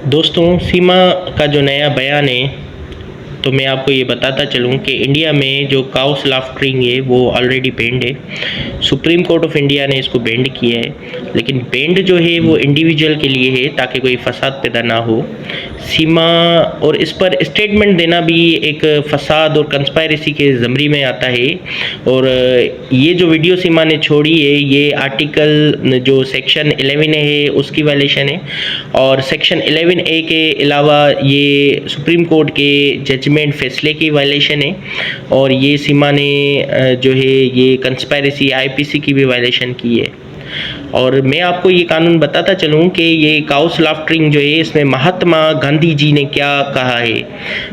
दोस्तों, सीमा का जो नया बयान है, तो मैं आपको ये बताता चलूँ कि इंडिया में जो काउ स्लाफ्टरिंग है वो ऑलरेडी बैंड है। सुप्रीम कोर्ट ऑफ इंडिया ने इसको बैंड किया है, लेकिन बैंड जो है वो इंडिविजुअल के लिए है ताकि कोई फसाद पैदा ना हो। सीमा और इस पर स्टेटमेंट देना भी एक फसाद और कंस्पायरेसी के ज़मरी में आता है। और ये जो वीडियो सीमा ने छोड़ी है, ये आर्टिकल जो सेक्शन 11 है उसकी वायलेशन है, और सेक्शन 11A के अलावा ये सुप्रीम कोर्ट के जजमेंट फैसले की वायलेशन है। और ये सीमा ने जो है ये कंस्पायरेसी IPC की भी वायलेशन की है। और मैं आपको ये कानून बताता चलूँ कि ये काउ स्लाफ्टरिंग जो है इसमें महात्मा गांधी जी ने क्या कहा है।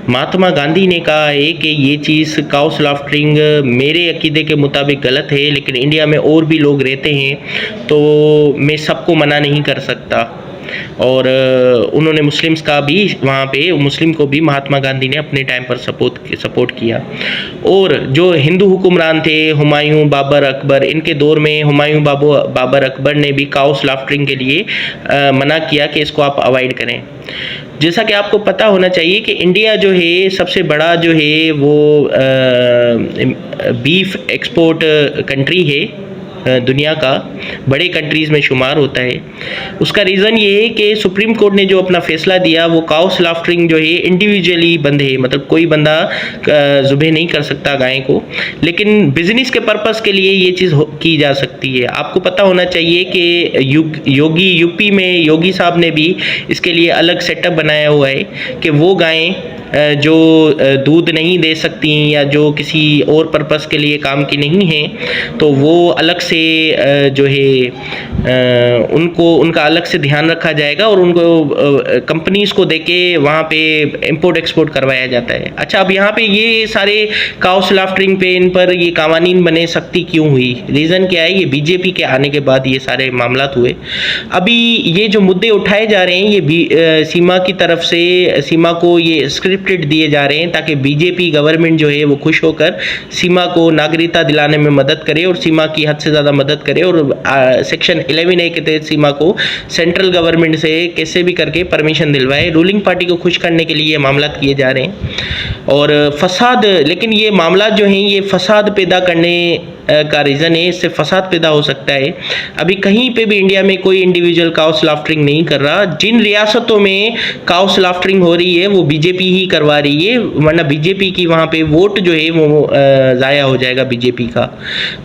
महात्मा गांधी ने कहा है कि ये चीज़ काउ स्लाफ्टरिंग मेरे अकीदे के मुताबिक गलत है, लेकिन इंडिया में और भी लोग रहते हैं तो मैं सबको मना नहीं कर सकता। और उन्होंने मुस्लिम्स का भी वहाँ पे मुस्लिम को भी महात्मा गांधी ने अपने टाइम पर सपोर्ट किया। और जो हिंदू हुक्मरान थे हुमायूं, बाबर, अकबर, इनके दौर में हुमायूं, बाबर, अकबर ने भी काउ स्लाफ्टरिंग के लिए मना किया कि इसको आप अवॉइड करें। जैसा कि आपको पता होना चाहिए कि इंडिया जो है सबसे बड़ा जो है वो बीफ एक्सपोर्ट कंट्री है, दुनिया का बड़े कंट्रीज़ में शुमार होता है। उसका रीज़न ये है कि सुप्रीम कोर्ट ने जो अपना फ़ैसला दिया वो काउ स्लाफ्टरिंग जो है इंडिविजुअली बंद है, मतलब कोई बंदा ज़ुबह नहीं कर सकता गाय को, लेकिन बिज़नेस के पर्पज़ के लिए ये चीज़ की जा सकती है। आपको पता होना चाहिए कि योगी यूपी में योगी साहब ने भी इसके लिए अलग सेटअप बनाया हुआ है कि वो गायें जो दूध नहीं दे सकती या जो किसी और पर्पस के लिए काम की नहीं है, तो वो अलग से जो है उनका अलग से ध्यान रखा जाएगा और उनको कंपनीज़ को देके वहाँ पे इंपोर्ट एक्सपोर्ट करवाया जाता है। अच्छा, अब यहाँ पे ये सारे काउ स्लाफ्टरिंग पे इन पर ये कानून बने सख्ती क्यों हुई? रीज़न क्या है? ये बीजेपी के आने के बाद ये सारे मामला हुए। अभी ये जो मुद्दे उठाए जा रहे हैं ये भी सीमा की तरफ से सीमा को ये स्क्रिप्टेड दिए जा रहे हैं ताकि बीजेपी गवर्नमेंट जो है वो खुश होकर सीमा को नागरिकता दिलाने में मदद करे और सीमा की हद से ज़्यादा मदद करे, और सेक्शन 11A के तहत सीमा को सेंट्रल गवर्नमेंट से कैसे भी करके परमिशन दिलवाए। रूलिंग पार्टी को खुश करने के लिए ये मामला किए जा रहे हैं और फसाद, लेकिन ये मामला जो हैं ये फसाद पैदा करने का रीज़न है, इससे फसाद पैदा हो सकता है। अभी कहीं पे भी इंडिया में कोई इंडिविजुअल काउ स्लाफ्टरिंग नहीं कर रहा। जिन रियासतों में काउ स्लाफ्टरिंग हो रही है वो बीजेपी ही करवा रही है, वरना बीजेपी की वहाँ पे वोट जो है वो ज़ाया हो जाएगा बीजेपी का।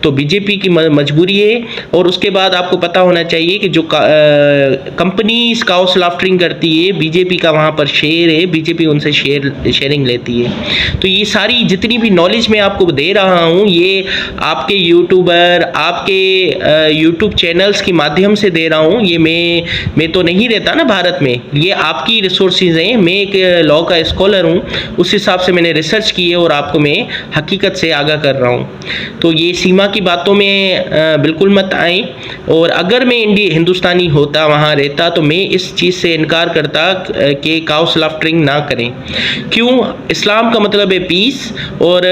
तो बीजेपी की मजबूरी है। और उसके बाद आपको पता होना चाहिए कि जो कंपनीज काउ स्लाफ्टरिंग करती है बीजेपी का वहाँ पर शेयर है, बीजेपी उनसे शेयरिंग लेती है। तो ये सारी जितनी भी नॉलेज मैं आपको दे रहा हूँ ये आपके यूट्यूबर, आपके यूट्यूब चैनल्स के माध्यम से दे रहा हूँ। ये मैं तो नहीं रहता ना भारत में, ये आपकी रिसोर्सेज हैं। मैं एक लॉ का स्कॉलर हूँ, उस हिसाब से मैंने रिसर्च की है और आपको मैं हकीकत से आगाह कर रहा हूँ। तो ये सीमा की बातों में बिल्कुल मत आए। और अगर मैं हिंदुस्तानी होता, वहाँ रहता, तो मैं इस चीज़ से इनकार करता कि काउ स्लाफ्टरिंग ना करें। क्यों? इस्लाम का मतलब है पीस, और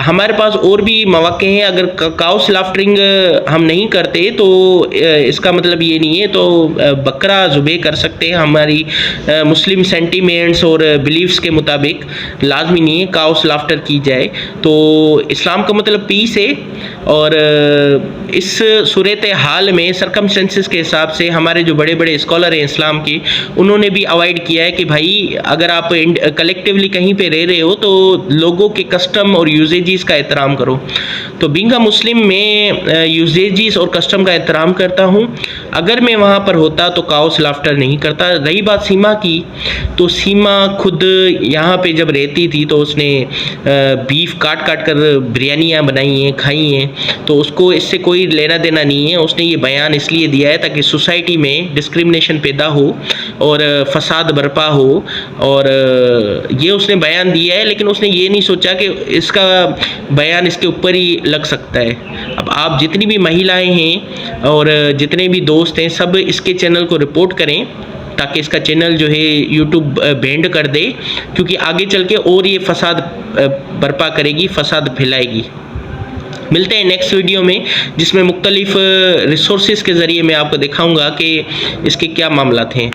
हमारे पास और भी मौके हैं। अगर काउ स्लाफ्टरिंग हम नहीं करते तो इसका मतलब ये नहीं है तो बकरा ज़ुबह कर सकते हैं। हमारी मुस्लिम सेंटीमेंट्स और बिलीफ्स के मुताबिक लाजमी नहीं है काउ स्लाफ्टर की जाए। तो इस्लाम का मतलब पीस है, और इस सूरत हाल में सरकमस्टेंसेस के हिसाब से हमारे जो बड़े बड़े स्कॉलर हैं इस्लाम के, उन्होंने भी अवॉइड किया है कि भाई अगर आप कलेक्टिवली कहीं पे रह रहे हो तो लोगों के कस्टम और यूजेजीज का एहतराम करो। तो बीइंग अ मुस्लिम मैं यूजेजीज और कस्टम का एहतराम करता हूँ। अगर मैं वहाँ पर होता तो काउ स्लाफ्टर नहीं करता। रही बात सीमा की, तो सीमा खुद यहाँ पे जब रहती थी तो उसने बीफ काट कर बिरयानियाँ बनाई हैं, खाई हैं, तो उसको इससे कोई लेना देना नहीं है। उसने ये बयान इसलिए दिया है ताकि सोसाइटी में डिस्क्रिमिनेशन पैदा हो और फसाद बर्पा हो, और ये उसने बयान दिया है, लेकिन उसने ये नहीं सोचा कि इसका बयान इसके ऊपर ही लग सकता है। अब आप जितनी भी महिलाएं हैं और जितने भी दोस्त हैं सब इसके चैनल को रिपोर्ट करें ताकि इसका चैनल जो है यूट्यूब बैंड कर दे, क्योंकि आगे चल के और ये फसाद बर्पा करेगी, फसाद फैलाएगी। मिलते हैं नेक्स्ट वीडियो में, जिसमें मुख्तलिफ रिसोर्सेज के ज़रिए मैं आपको दिखाऊंगा कि इसके क्या मामला हैं।